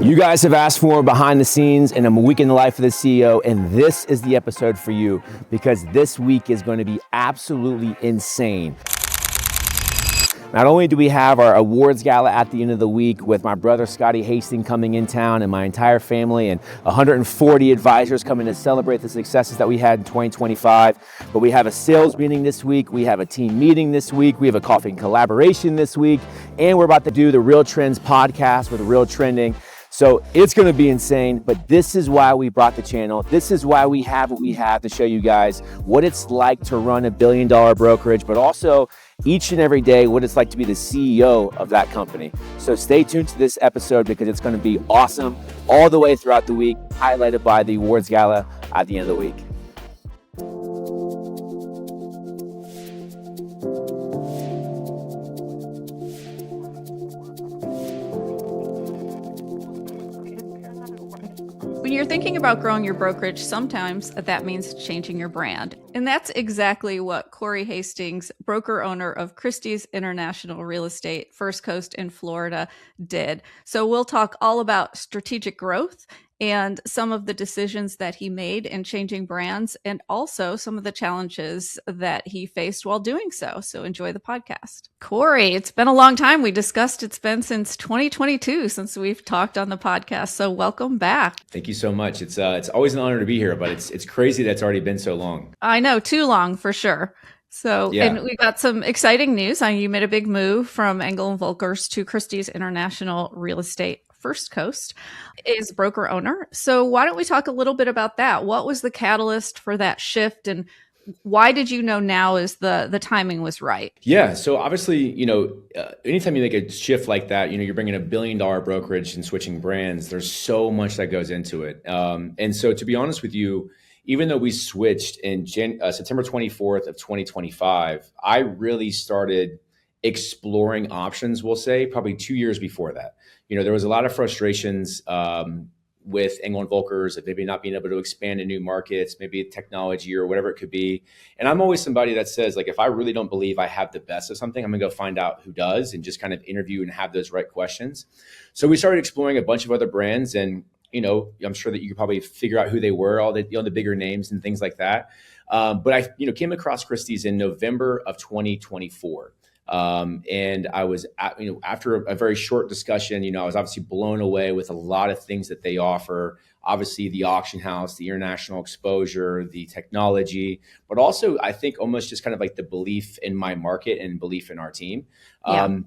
You guys have asked for behind the scenes and a week in the life of the CEO, and this is the episode for you because this week is going to be absolutely insane. Not only do we have our awards gala at the end of the week with my brother Corey Hasting coming in town and my entire family and 140 advisors coming to celebrate the successes that we had in 2025, but we have a sales meeting this week, we have a team meeting this week, we have a coffee collaboration this week, and we're about to do the Real Trends podcast with Real Trending. So it's going to be insane, but this is why we brought the channel. This is why we have what we have to show you guys what it's like to run $1 billion brokerage, but also each and every day what it's like to be the CEO of that company. So stay tuned to this episode because it's going to be awesome all the way throughout the week, highlighted by the awards gala at the end of the week. When you're thinking about growing your brokerage, sometimes that means changing your brand. And that's exactly what Corey Hasting, broker owner of Christie's International Real Estate, First Coast in Florida, did. So we'll talk all about strategic growth and some of the decisions that he made in changing brands and also some of the challenges that he faced while doing so. So enjoy the podcast. Corey, it's been a long time. We discussed it's been since 2022 since we've talked on the podcast. So welcome back. Thank you so much. It's always an honor to be here, but it's crazy that it's already been so long. I know, too long for sure. So, yeah. And we got some exciting news. You made a big move from Engel & Volkers to Christie's International Real Estate. First Coast is broker owner. So why don't we talk a little bit about that? What was the catalyst for that shift and why did you know now is the timing was right? Yeah. So obviously, anytime you make a shift like that, you're bringing $1 billion brokerage and switching brands, there's so much that goes into it. And so to be honest with you, even though we switched in September 24th of 2025, I really started exploring options, we'll say, probably 2 years before that. There was a lot of frustrations with Engel & Volkers of maybe not being able to expand in new markets, maybe technology or whatever it could be. And I'm always somebody that says, like, if I really don't believe I have the best of something, I'm gonna go find out who does and just kind of interview and have those right questions. So we started exploring a bunch of other brands and, I'm sure that you could probably figure out who they were, all the, the bigger names and things like that. But I, came across Christie's in November of 2024. And I was, after a very short discussion, I was obviously blown away with a lot of things that they offer. Obviously the auction house, the international exposure, the technology, but also I think almost just kind of like the belief in my market and belief in our team. Yeah.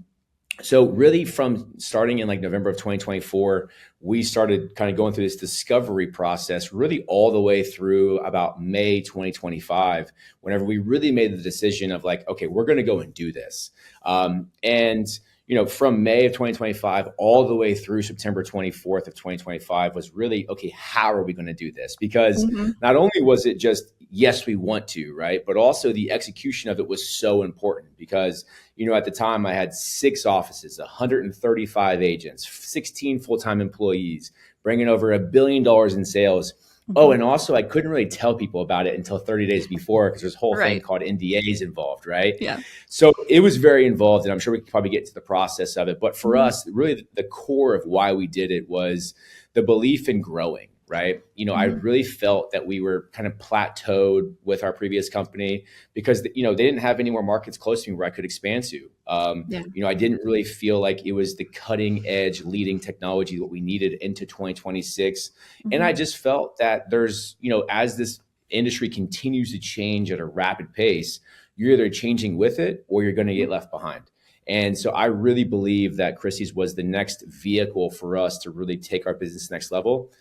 So really from starting in like November of 2024, we started kind of going through this discovery process really all the way through about May 2025, whenever we really made the decision of like, okay, we're going to go and do this. From May of 2025 all the way through September 24th of 2025 was really, okay, how are we going to do this? Because not only was it just, yes, we want to, right? But also the execution of it was so important because, at the time I had 6 offices, 135 agents, 16 full-time employees, bringing over $1 billion in sales. Oh, and also I couldn't really tell people about it until 30 days before because there's a whole thing called NDAs involved, right? Yeah. So it was very involved and I'm sure we could probably get to the process of it. But for us, really the core of why we did it was the belief in growing, right? I really felt that we were kind of plateaued with our previous company because, they didn't have any more markets close to me where I could expand to. I didn't really feel like it was the cutting edge leading technology that we needed into 2026. And I just felt that there's, as this industry continues to change at a rapid pace, you're either changing with it or you're going to get left behind. And so I really believe that Christie's was the next vehicle for us to really take our business next level.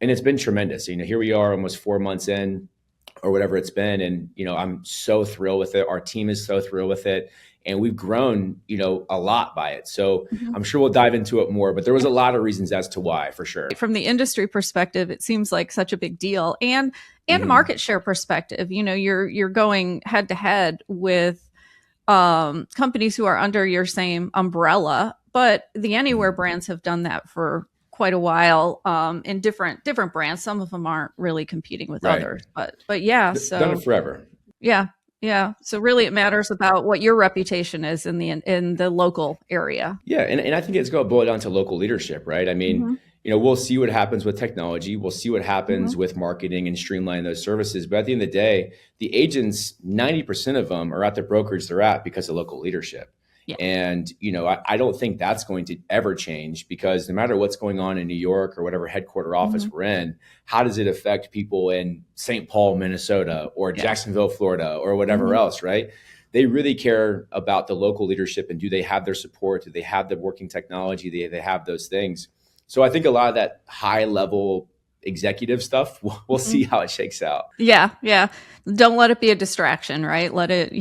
And it's been tremendous. Here we are almost 4 months in or whatever it's been. And, I'm so thrilled with it. Our team is so thrilled with it. And we've grown, a lot by it. So I'm sure we'll dive into it more, but there was a lot of reasons as to why, for sure. From the industry perspective, it seems like such a big deal. And market share perspective, you're going head to head with companies who are under your same umbrella, but the Anywhere brands have done that for quite a while in different brands. Some of them aren't really competing with others, but yeah. So done it forever. Yeah. Yeah. So really it matters about what your reputation is in the local area. Yeah. And I think it's going to boil down to local leadership, right? I mean, we'll see what happens with technology. We'll see what happens with marketing and streamlining those services. But at the end of the day, the agents, 90% of them are at the brokerage they're at because of local leadership. Yeah. And, I don't think that's going to ever change, because no matter what's going on in New York or whatever headquarter office we're in, how does it affect people in St. Paul, Minnesota, or Jacksonville, Florida, or whatever else, right? They really care about the local leadership, and do they have their support? Do they have the working technology? Do they have those things? So I think a lot of that high level executive stuff, we'll see how it shakes out. Yeah. Don't let it be a distraction, right? Let it,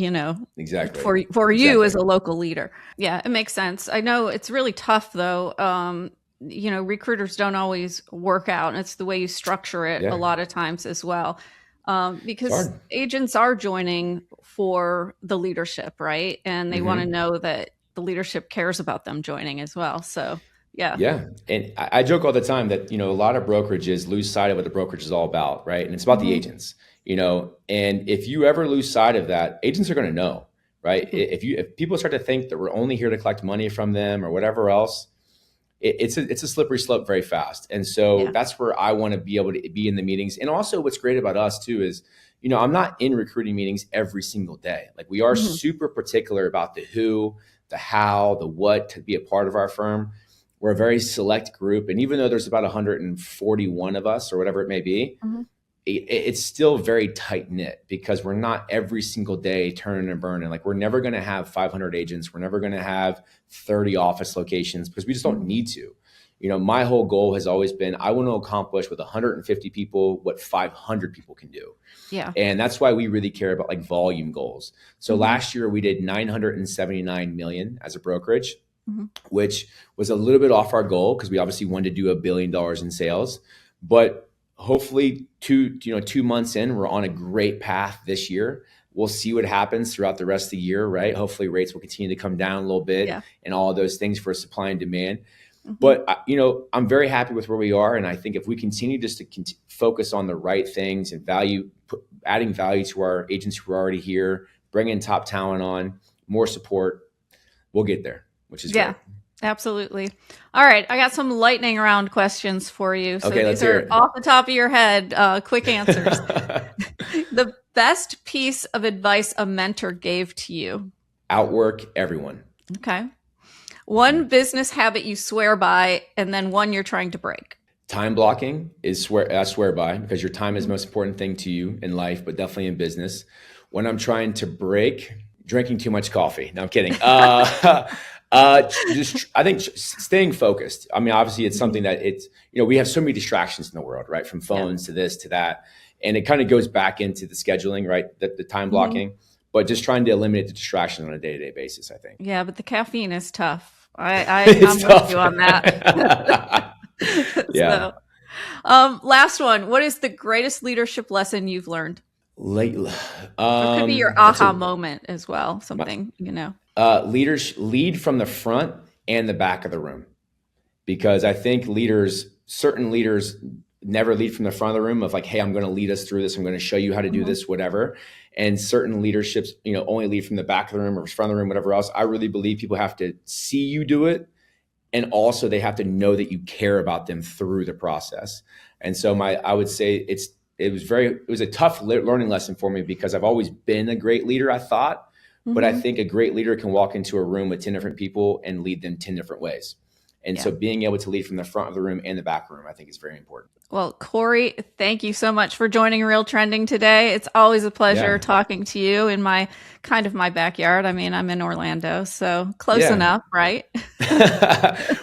exactly for you as a local leader. Yeah, it makes sense. I know it's really tough though. Recruiters don't always work out, and it's the way you structure it a lot of times as well. Because agents are joining for the leadership, right? And they want to know that the leadership cares about them joining as well. So yeah. And I joke all the time that, a lot of brokerages lose sight of what the brokerage is all about, right? And it's about the agents, and if you ever lose sight of that, agents are going to know, right? If people start to think that we're only here to collect money from them or whatever else, it's a slippery slope very fast. And so that's where I want to be able to be in the meetings. And also what's great about us too is, I'm not in recruiting meetings every single day. Like, we are super particular about the who, the how, the what to be a part of our firm. We're a very select group. And even though there's about 141 of us or whatever it may be, it's still very tight knit, because we're not every single day turning and burning. Like, we're never going to have 500 agents. We're never going to have 30 office locations, because we just don't need to. My whole goal has always been, I want to accomplish with 150 people what 500 people can do. Yeah. And that's why we really care about like volume goals. So last year we did 979 million as a brokerage, which was a little bit off our goal, because we obviously wanted to do $1 billion in sales. But hopefully 2 months in, we're on a great path this year. We'll see what happens throughout the rest of the year, right? Hopefully rates will continue to come down a little bit and all of those things for supply and demand. But, I'm very happy with where we are. And I think if we continue just to focus on the right things and adding value to our agents who are already here, bringing top talent on, more support, we'll get there, which is great. Absolutely. All right. I got some lightning round questions for you. So these are off the top of your head, quick answers. The best piece of advice a mentor gave to you? Outwork everyone. Okay. One business habit you swear by, and then one you're trying to break. Time blocking is I swear by, because your time is the most important thing to you in life, but definitely in business. When I'm trying to break, drinking too much coffee. No, I'm kidding. I think staying focused. I mean, obviously it's something that we have so many distractions in the world, right? From phones to this, to that. And it kind of goes back into the scheduling, right? The time blocking, but just trying to eliminate the distractions on a day-to-day basis, I think. Yeah, but the caffeine is tough. I'm with you on that. Yeah. So, last one. What is the greatest leadership lesson you've learned? Lately. It could be your aha moment as well. Something, Leaders lead from the front and the back of the room, because I think certain leaders never lead from the front of the room of like, hey, I'm going to lead us through this. I'm going to show you how to do this, whatever. And certain leaderships, only lead from the back of the room or front of the room, whatever else. I really believe people have to see you do it. And also they have to know that you care about them through the process. And so I would say it was a tough learning lesson for me, because I've always been a great leader, I thought, but I think a great leader can walk into a room with 10 different people and lead them 10 different ways. And so being able to lead from the front of the room and the back room, I think is very important. Well, Corey, thank you so much for joining Real Trending today. It's always a pleasure talking to you in my backyard. I mean, I'm in Orlando, so close enough, right?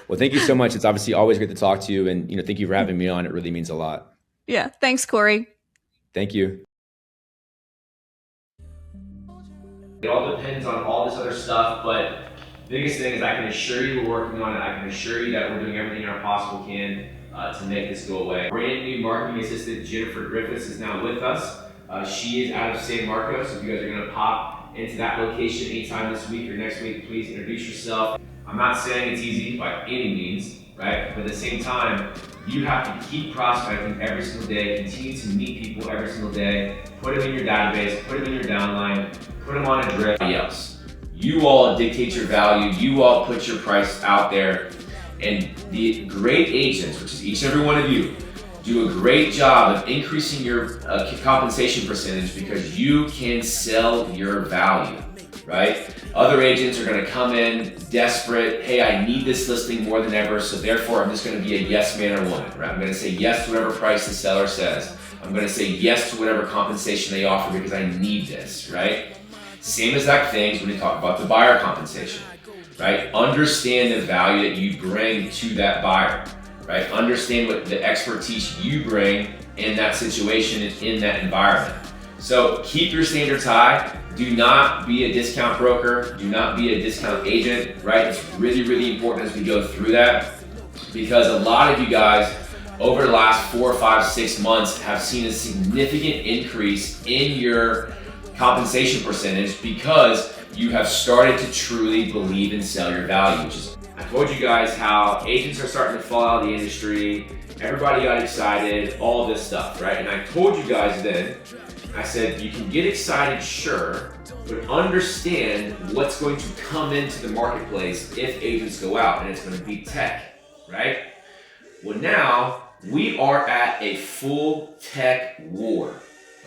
Well, thank you so much. It's obviously always great to talk to you, and thank you for having me on. It really means a lot. Yeah. Thanks, Corey. Thank you. It all depends on all this other stuff, but the biggest thing is I can assure you we're working on it. I can assure you that we're doing everything in our possible can to make this go away. Brand new marketing assistant Jennifer Griffiths is now with us. She is out of San Marcos. If you guys are going to pop into that location anytime this week or next week, please introduce yourself. I'm not saying it's easy by any means, right? But at the same time, you have to keep prospecting every single day, continue to meet people every single day, put them in your database, put them in your downline, put them on a drip. Else. You all dictate your value, you all put your price out there, And the great agents, which is each and every one of you, do a great job of increasing your compensation percentage because you can sell your value, right? Other agents are going to come in desperate. Hey, I need this listing more than ever, so therefore I'm just going to be a yes man or woman, right? I'm going to say yes to whatever price the seller says. I'm going to say yes to whatever compensation they offer because I need this, right? Same exact things when we talk about the buyer compensation, right? Understand the value that you bring to that buyer, right? Understand what the expertise you bring in that situation and in that environment. So keep your standards high. Do not be a discount broker. Do not be a discount agent, right? It's really, really important as we go through that because a lot of you guys over the last 4, 5, 6 months have seen a significant increase in your compensation percentage because you have started to truly believe and sell your value. I told you guys how agents are starting to fall out of the industry. Everybody got excited, all this stuff, right? And I told you guys then, I said, you can get excited, sure, but understand what's going to come into the marketplace if agents go out, and it's going to be tech, right? Well, now we are at a full tech war,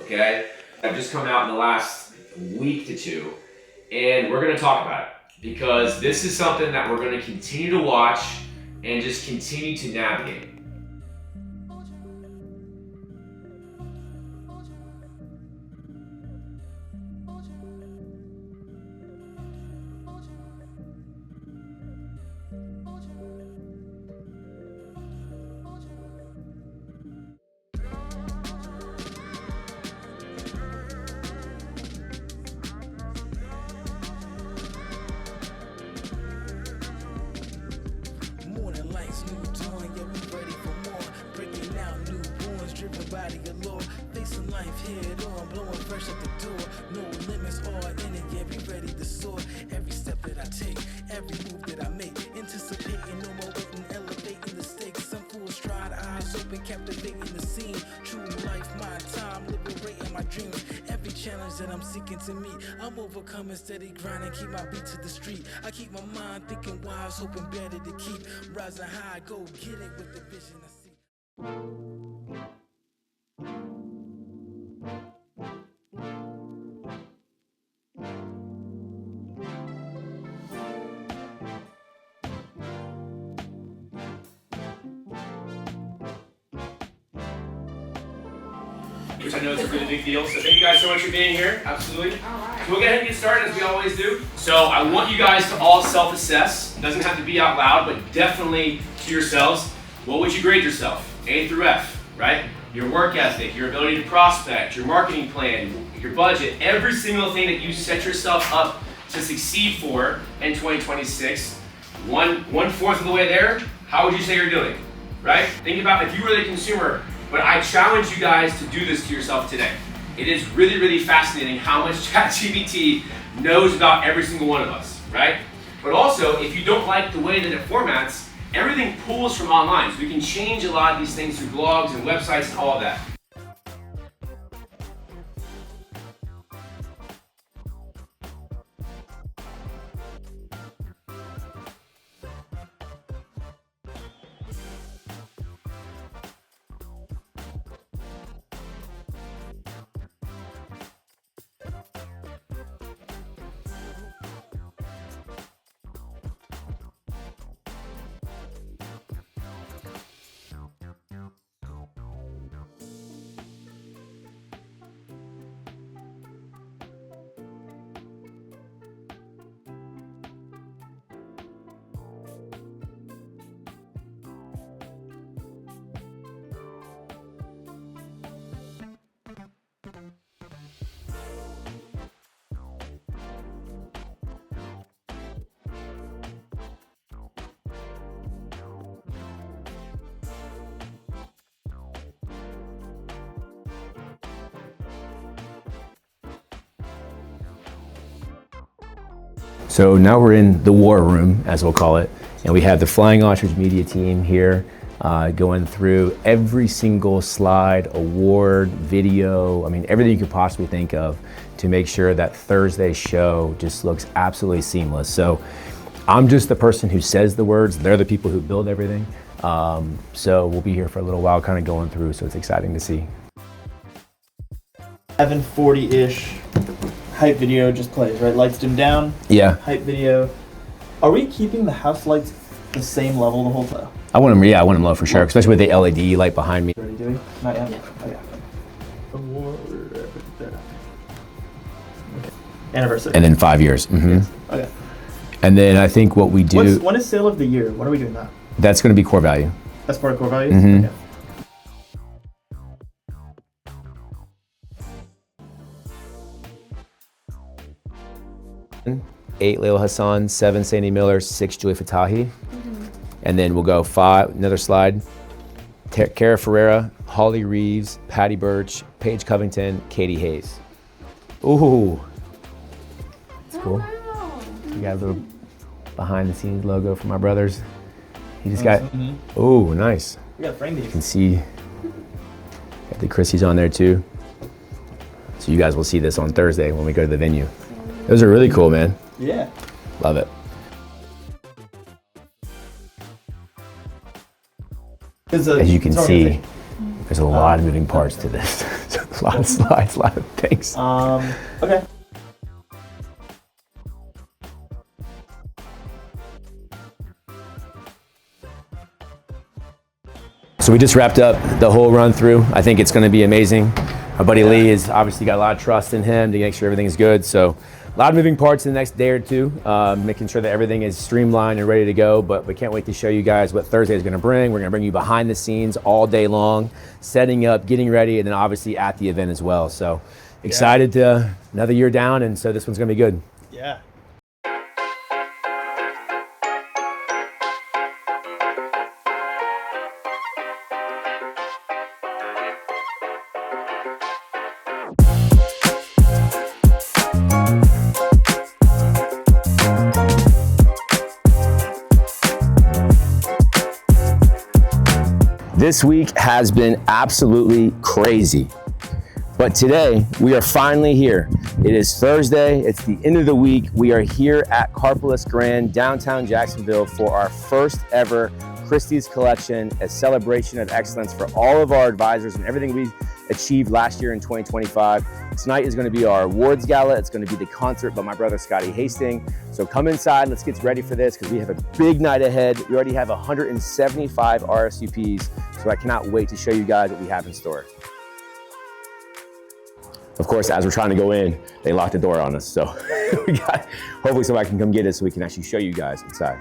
okay? I've just come out in the last week to two, and we're going to talk about it because this is something that we're going to continue to watch and just continue to navigate. That I'm seeking to meet, I'm overcoming, steady grinding, keep my beat to the street. I keep my mind thinking wise, hoping better to keep rising high, go get it with the vision I see. Which I know is a really big deal. So thank you guys so much for being here. Absolutely. All right. So we'll go ahead and get started as we always do. So I want you guys to all self-assess. It doesn't have to be out loud, but definitely to yourselves. What would you grade yourself? A through F, right? Your work ethic, your ability to prospect, your marketing plan, your budget, every single thing that you set yourself up to succeed for in 2026. One-fourth of the way there, how would you say you're doing, right? Think about if you were the consumer. But I challenge you guys to do this to yourself today. It is really, really fascinating how much ChatGPT knows about every single one of us, right? But also, if you don't like the way that it formats, everything pulls from online. So we can change a lot of these things through blogs and websites and all of that. So now we're in the war room, as we'll call it, and we have the Flying Ostrich media team here going through every single slide, award, video, I mean, everything you could possibly think of to make sure that Thursday's show just looks absolutely seamless. So I'm just the person who says the words. They're the people who build everything. So we'll be here for a little while kind of going through, so it's exciting to see. 740-ish hype video just plays, right? Lights dim down. Yeah. Hype video. Are we keeping the house lights the same level the whole time? I want them low for sure, especially with the LED light behind me. Ready, do we? Not yet? Yeah. Okay. Okay. Anniversary. And then 5 years. Mm-hmm. Okay. And then I think what we do... When is sale of the year? When are we doing that? That's going to be core value. That's part of core value? Mm-hmm. Okay. 8 Layla Hassan, 7 Sandy Miller, 6 Julie Fatahi. And then we'll go 5, another slide. Cara Ferreira, Holly Reeves, Patty Birch, Paige Covington, Katie Hayes. Ooh. That's cool. Wow. We got a little behind the scenes logo for my brothers. He just got, ooh, nice. We gotta frame these. You can see got the Christie's on there too. So you guys will see this on Thursday when we go to the venue. Those are really cool, man. Yeah. Love it. As you can see, there's a lot of moving parts to this. A lot of slides, a lot of things. Okay. So we just wrapped up the whole run through. I think it's going to be amazing. Our buddy Lee has obviously got a lot of trust in him to make sure everything's good. So a lot of moving parts in the next day or two, making sure that everything is streamlined and ready to go. But we can't wait to show you guys what Thursday is going to bring. We're going to bring you behind the scenes all day long, setting up, getting ready, and then obviously at the event as well. So excited to another year down, and so this one's going to be good. Yeah. This week has been absolutely crazy. But today, we are finally here. It is Thursday, it's the end of the week. We are here at Carpolis Grand, downtown Jacksonville for our first ever Christie's collection, a celebration of excellence for all of our advisors and everything we achieved last year in 2025. Tonight is gonna be our awards gala. It's gonna be the concert by my brother, Corey Hasting. So come inside, let's get ready for this because we have a big night ahead. We already have 175 RSVPs, so I cannot wait to show you guys what we have in store. Of course, as we're trying to go in, they locked the door on us. So hopefully somebody can come get us so we can actually show you guys inside.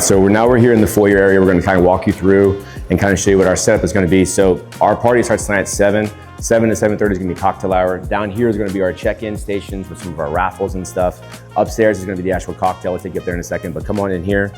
So we're here in the foyer area. We're going to kind of walk you through and kind of show you what our setup is going to be. So our party starts tonight at 7 to 7:30 is going to be cocktail hour. Down here is going to be our check-in stations with some of our raffles and stuff. Upstairs is going to be the actual cocktail. We'll take you up there in a second, but come on in here.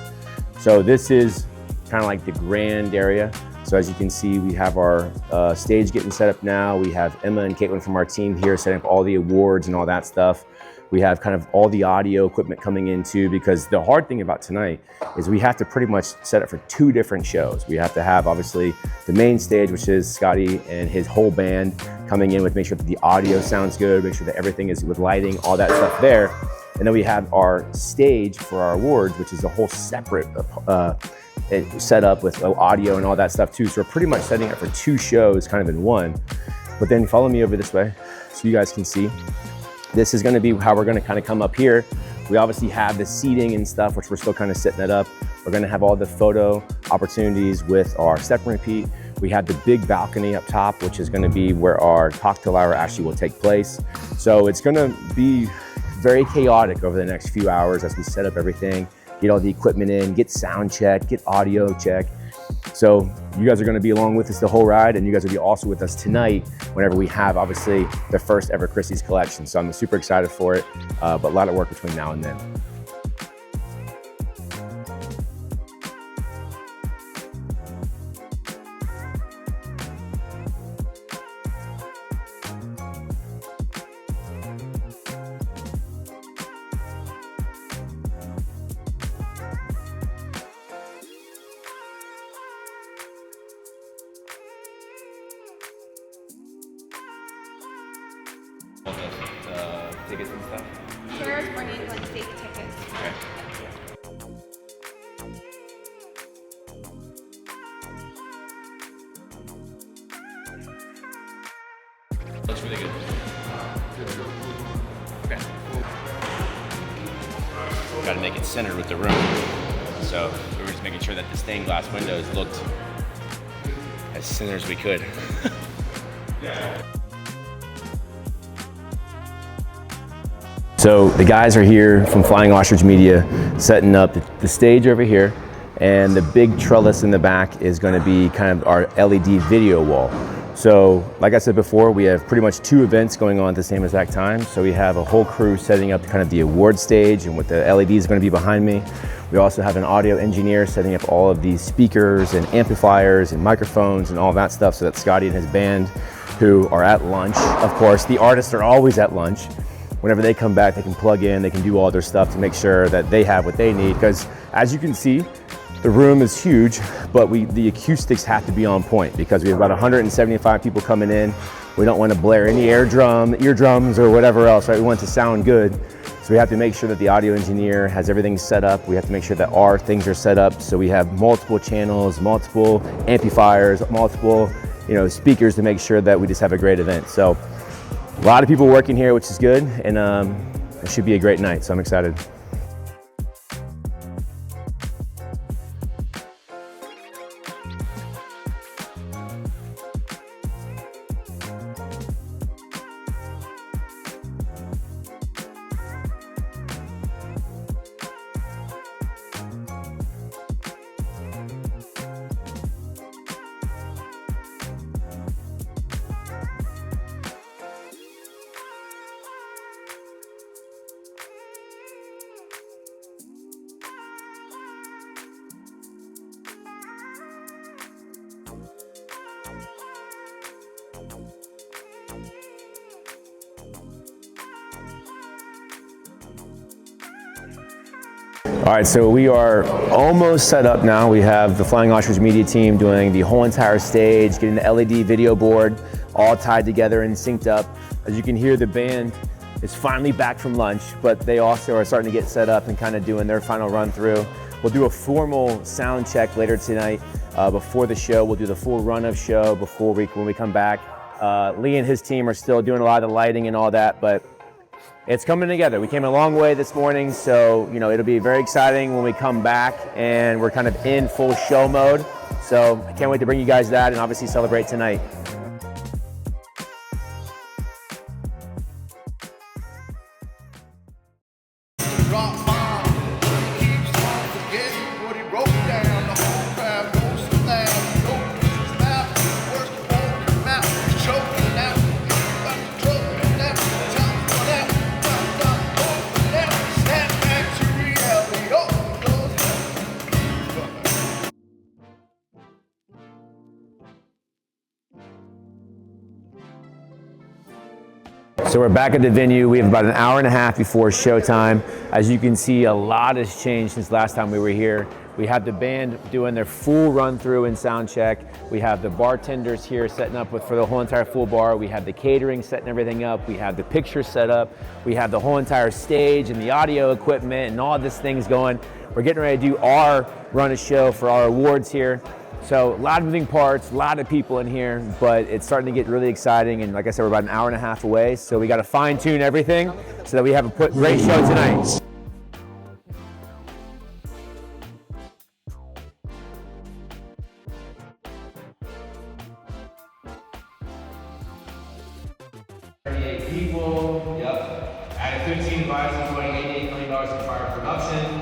So this is kind of like the grand area. So as you can see, we have our stage getting set up now. We have Emma and Caitlin from our team here setting up all the awards and all that stuff. We have kind of all the audio equipment coming in too, because the hard thing about tonight is we have to pretty much set up for 2 different shows. We have to have obviously the main stage, which is Scotty and his whole band coming in with make sure that the audio sounds good, make sure that everything is with lighting, all that stuff there. And then we have our stage for our awards, which is a whole separate set up with audio and all that stuff too. So we're pretty much setting up for 2 shows kind of in one. But then follow me over this way so you guys can see. This is gonna be how we're gonna kind of come up here. We obviously have the seating and stuff, which we're still kind of setting it up. We're gonna have all the photo opportunities with our step and repeat. We have the big balcony up top, which is gonna be where our cocktail hour actually will take place. So it's gonna be very chaotic over the next few hours as we set up everything, get all the equipment in, get sound check, get audio check. So you guys are going to be along with us the whole ride, and you guys will be also with us tonight whenever we have obviously the first ever Christie's collection. So I'm super excited for it, but a lot of work between now and then. tickets and stuff? Sarah's bringing like fake tickets. Okay. Looks really good. Okay. Got to make it centered with the room. So we were just making sure that the stained glass windows looked as centered as we could. So the guys are here from Flying Ostrich Media setting up the stage over here, and the big trellis in the back is going to be kind of our LED video wall. So like I said before, we have pretty much 2 events going on at the same exact time. So we have a whole crew setting up kind of the award stage and what the LED is going to be behind me. We also have an audio engineer setting up all of these speakers and amplifiers and microphones and all that stuff so that Scotty and his band, who are at lunch, of course, the artists are always at lunch. Whenever they come back, they can plug in, they can do all their stuff to make sure that they have what they need. Because as you can see, the room is huge, but the acoustics have to be on point because we have about 175 people coming in. We don't want to blare any eardrums or whatever else, right? We want it to sound good. So we have to make sure that the audio engineer has everything set up. We have to make sure that our things are set up. So we have multiple channels, multiple amplifiers, multiple speakers to make sure that we just have a great event. So a lot of people working here, which is good. And it should be a great night. So I'm excited. All right, so we are almost set up now. We have the Flying Ostrich Media team doing the whole entire stage, getting the LED video board all tied together and synced up. As you can hear, the band is finally back from lunch, but they also are starting to get set up and kind of doing their final run through. We'll do a formal sound check later tonight before the show. We'll do the full run of show when we come back. Lee and his team are still doing a lot of the lighting and all that, but it's coming together. We came a long way this morning, so it'll be very exciting when we come back and we're kind of in full show mode. So I can't wait to bring you guys that and obviously celebrate tonight. So we're back at the venue. We have about an hour and a half before showtime. As you can see, a lot has changed since last time we were here. We have the band doing their full run through and sound check. We have the bartenders here setting up for the whole entire full bar. We have the catering setting everything up. We have the pictures set up. We have the whole entire stage and the audio equipment and all this things going. We're getting ready to do our run of show for our awards here. So a lot of moving parts, a lot of people in here, but it's starting to get really exciting. And like I said, we're about an hour and a half away. So we got to fine tune everything so that we have a great show tonight. People, yep. Added 15 advisors, going $88 million in prior production.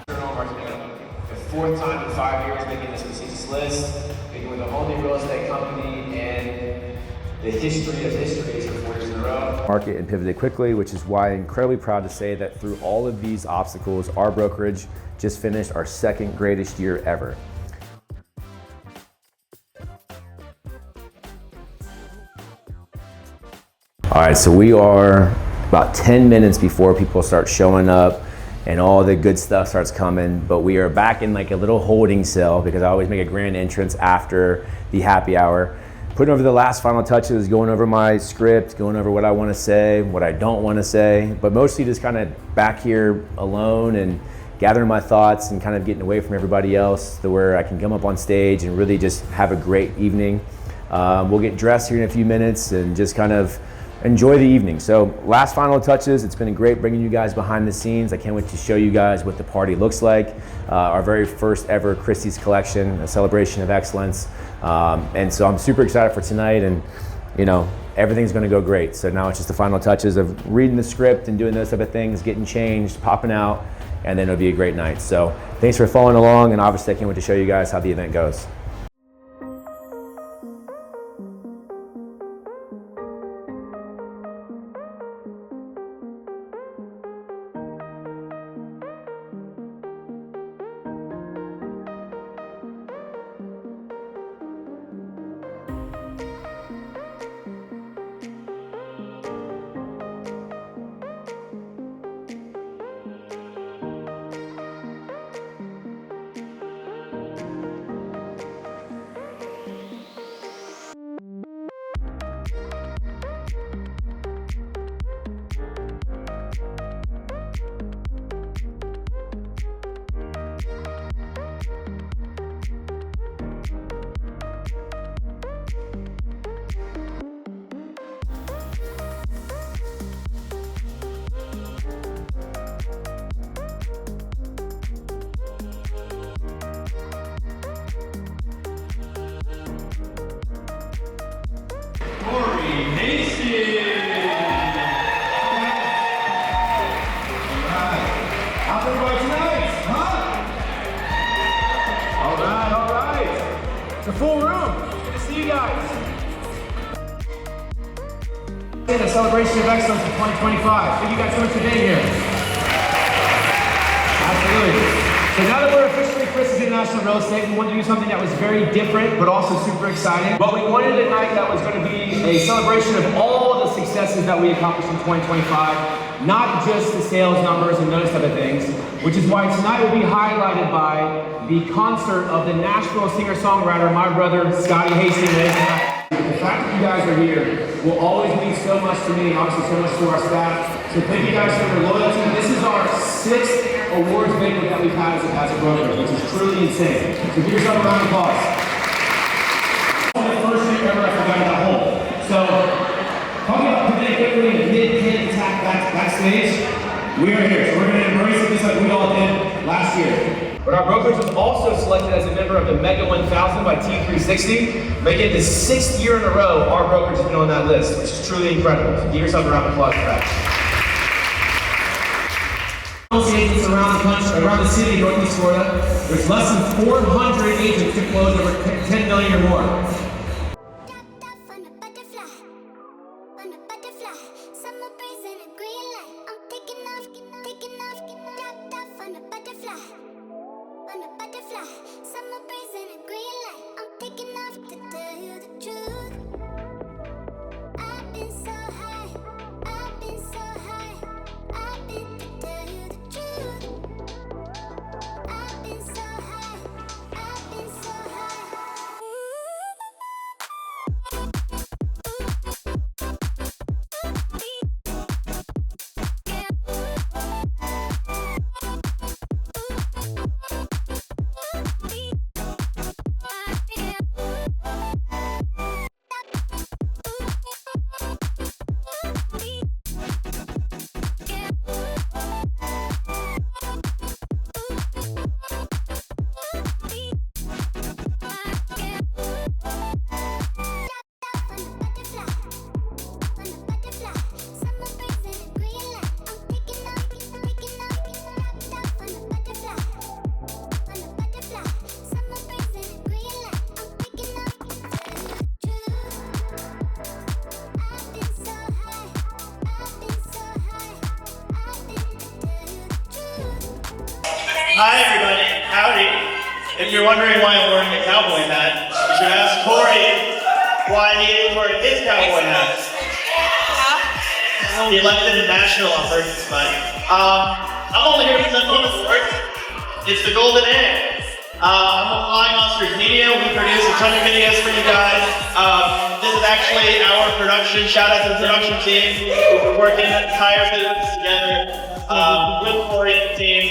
The 4th time in 5 years making this prestigious list, making with a whole new real estate company, and the history of histories for 4 years in a row. Market and pivoted quickly, which is why I'm incredibly proud to say that through all of these obstacles, our brokerage just finished our 2nd greatest year ever. All right, so we are about 10 minutes before people start showing up and all the good stuff starts coming, but we are back in like a little holding cell because I always make a grand entrance after the happy hour. putting over the last final touches, going over my script, going over what I want to say, what I don't want to say, but mostly just kind of back here alone and gathering my thoughts and kind of getting away from everybody else to where I can come up on stage and really just have a great evening. We'll get dressed here in a few minutes and just kind of enjoy the evening. So last final touches. It's been great bringing you guys behind the scenes. I can't wait to show you guys what the party looks like. Our very first ever Christie's collection, a celebration of excellence. And so I'm super excited for tonight, and you know, everything's gonna go great. So now it's just the final touches of reading the script and doing those type of things, getting changed, popping out, and then it'll be a great night. So thanks for following along, and obviously I can't wait to show you guys how the event goes. Corey Hasting! How's everybody tonight? Huh? All right. It's a full room. Good to see you guys. In a celebration of excellence in 2025. Thank you guys so much for being here. Absolutely. So now that we're officially Christie's International Real Estate, we wanted to do something that was very different, but also super exciting. But we wanted a night that was going to be a celebration of all the successes that we accomplished in 2025, not just the sales numbers and those type of things, which is why tonight will be highlighted by the concert of the Nashville singer-songwriter, my brother, Scotty Hasting. The fact that you guys are here will always mean so much to me, and obviously so much to our staff. So thank you guys for your loyalty. This is our 6th awards banquet that we've had as a brokerage, which is truly insane. So give yourself a round of applause. The first year ever I forgot that hole. So talking about pivoting quickly in a mid-pin attack backstage, we are here. So we're going to embrace it just like we all did last year. But our brokerage was also selected as a member of the Mega 1000 by Team 360, making it the 6th year in a row our brokerage has been on that list, which is truly incredible. So give yourself a round of applause for that. Agents around the country, around the city of Northeast Florida, there's less than 400 agents to close over 10 million or more. Hi everybody, howdy. If you're wondering why I'm wearing a cowboy hat, you should ask Corey why he ain't wearing his cowboy hat. He left it in Nashville on purpose, but I'm only here because I'm going to work. It's the golden egg. I'm with Flying Monsters Media. We produce a ton of videos for you guys. This is actually our production. Shout out to the production team. We're working tirelessly together with Corey and the team.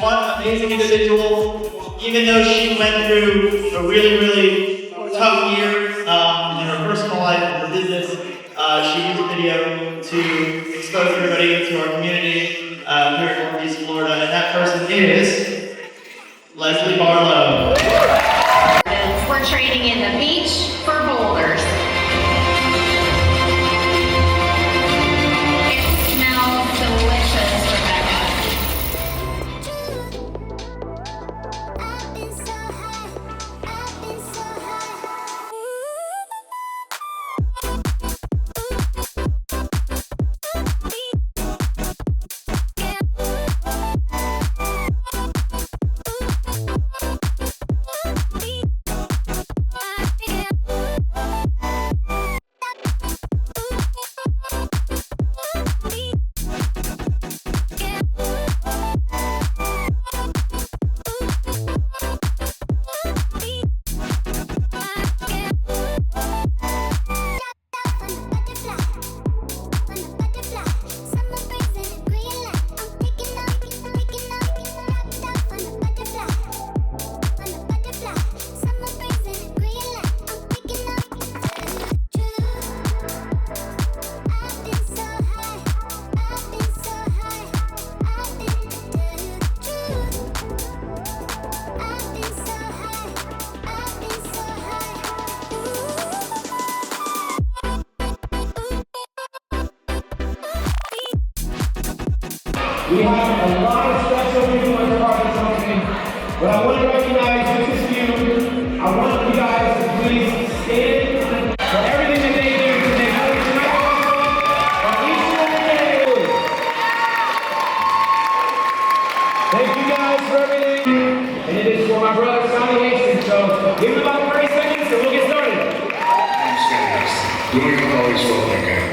One amazing individual, even though she went through a really, really tough year in her personal life and her business, she used video to expose everybody to our community here in Northeast Florida, and that person is Leslie Barlow. We're trading in the beach for boulders. It smells delicious, Rebecca. We have a lot of special people as part of this opening, but I want to recognize just a few. I want you guys to please stand for everything that they do to make sure tonight on each and every day. Thank you guys for everything, and it is for my brother Sonny Hasting. So give him about 30 seconds and we'll get started. I'm Scott Hasting. Doing it always well like that.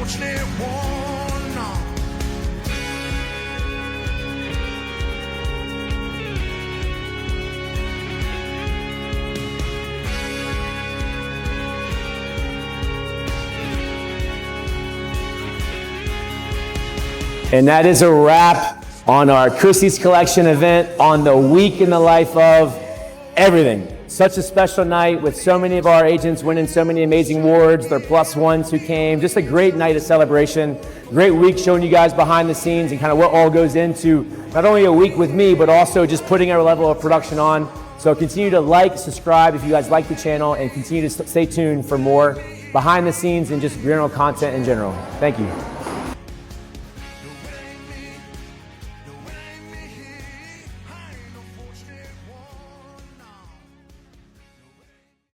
emotionally worn out. And that is a wrap on our Christie's Collection event on the week in the life of everything. Such a special night with so many of our agents winning so many amazing awards, their plus ones who came. Just a great night of celebration. Great week showing you guys behind the scenes and kind of what all goes into not only a week with me, but also just putting our level of production on. So continue to like, subscribe if you guys like the channel, and continue to stay tuned for more behind the scenes and just general content in general. Thank you.